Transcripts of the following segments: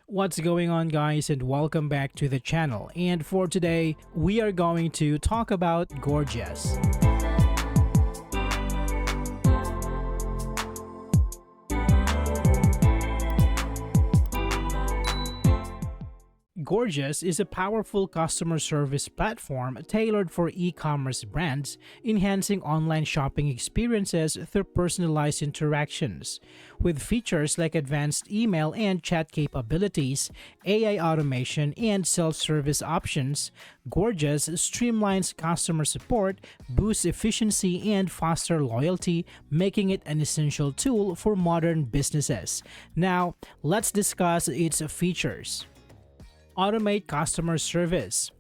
What's going on, guys, and welcome back to the channel. And for today, we are going to talk about Gorgias. Gorgias is a powerful customer service platform tailored for e-commerce brands, enhancing online shopping experiences through personalized interactions. With features like advanced email and chat capabilities, AI automation, and self-service options, Gorgias streamlines customer support, boosts efficiency, and fosters loyalty, making it an essential tool for modern businesses. Now, let's discuss its features. Automate customer service.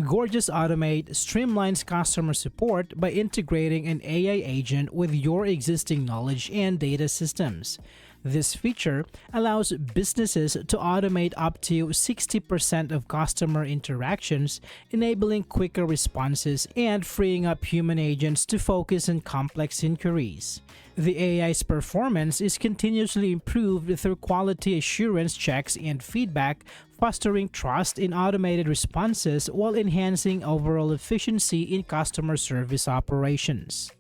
Gorgias Automate streamlines customer support by integrating an AI agent with your existing knowledge and data systems. This feature allows businesses to automate up to 60% of customer interactions, enabling quicker responses and freeing up human agents to focus on complex inquiries. The AI's performance is continuously improved through quality assurance checks and feedback, fostering trust in automated responses while enhancing overall efficiency in customer service operations.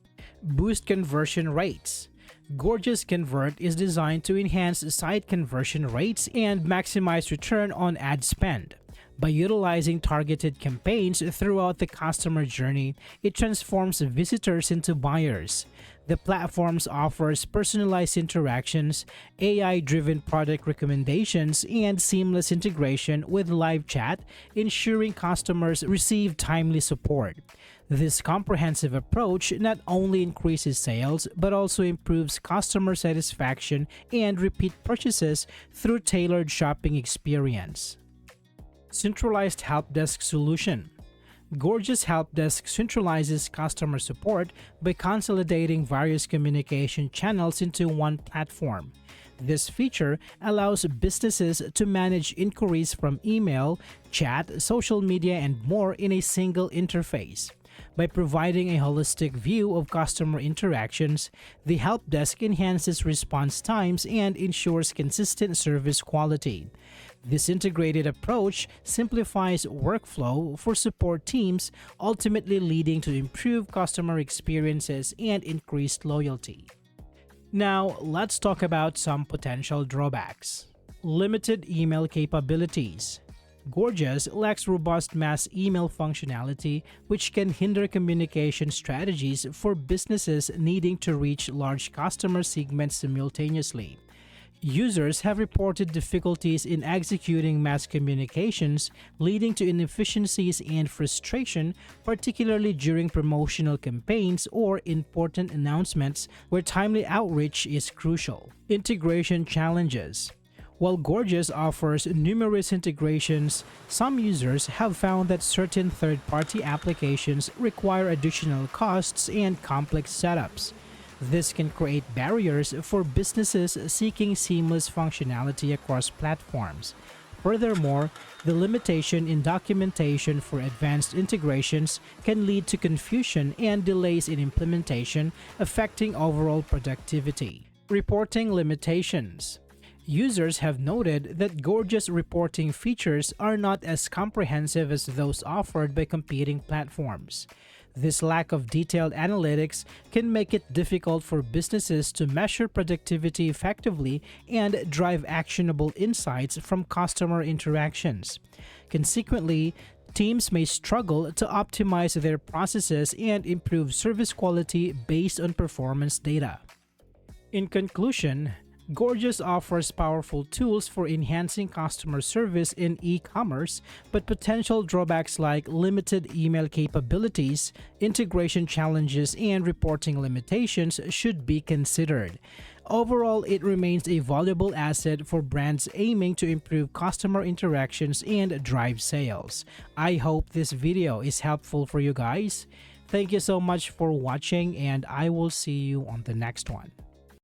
Boost conversion rates. Gorgias Convert is designed to enhance site conversion rates and maximize return on ad spend. By utilizing targeted campaigns throughout the customer journey, it transforms visitors into buyers. The platform offers personalized interactions, AI-driven product recommendations, and seamless integration with live chat, ensuring customers receive timely support. This comprehensive approach not only increases sales but also improves customer satisfaction and repeat purchases through tailored shopping experience. Centralized Helpdesk solution. Gorgias Helpdesk centralizes customer support by consolidating various communication channels into one platform. This feature allows businesses to manage inquiries from email, chat, social media, and more in a single interface. By providing a holistic view of customer interactions, the Helpdesk enhances response times and ensures consistent service quality. This integrated approach simplifies workflow for support teams, ultimately leading to improved customer experiences and increased loyalty. Now, let's talk about some potential drawbacks. Limited email capabilities. Gorgias lacks robust mass email functionality, which can hinder communication strategies for businesses needing to reach large customer segments simultaneously. Users have reported difficulties in executing mass communications, leading to inefficiencies and frustration, particularly during promotional campaigns or important announcements where timely outreach is crucial. Integration challenges. While Gorgias offers numerous integrations, some users have found that certain third-party applications require additional costs and complex setups. This can create barriers for businesses seeking seamless functionality across platforms. Furthermore, the limitation in documentation for advanced integrations can lead to confusion and delays in implementation, affecting overall productivity. Reporting limitations. Users have noted that Gorgias reporting features are not as comprehensive as those offered by competing platforms. This lack of detailed analytics can make it difficult for businesses to measure productivity effectively and drive actionable insights from customer interactions. Consequently, teams may struggle to optimize their processes and improve service quality based on performance data. In conclusion, Gorgias offers powerful tools for enhancing customer service in e-commerce, but potential drawbacks like limited email capabilities, integration challenges, and reporting limitations should be considered. Overall, it remains a valuable asset for brands aiming to improve customer interactions and drive sales. I hope this video is helpful for you guys. Thank you so much for watching, and I will see you on the next one.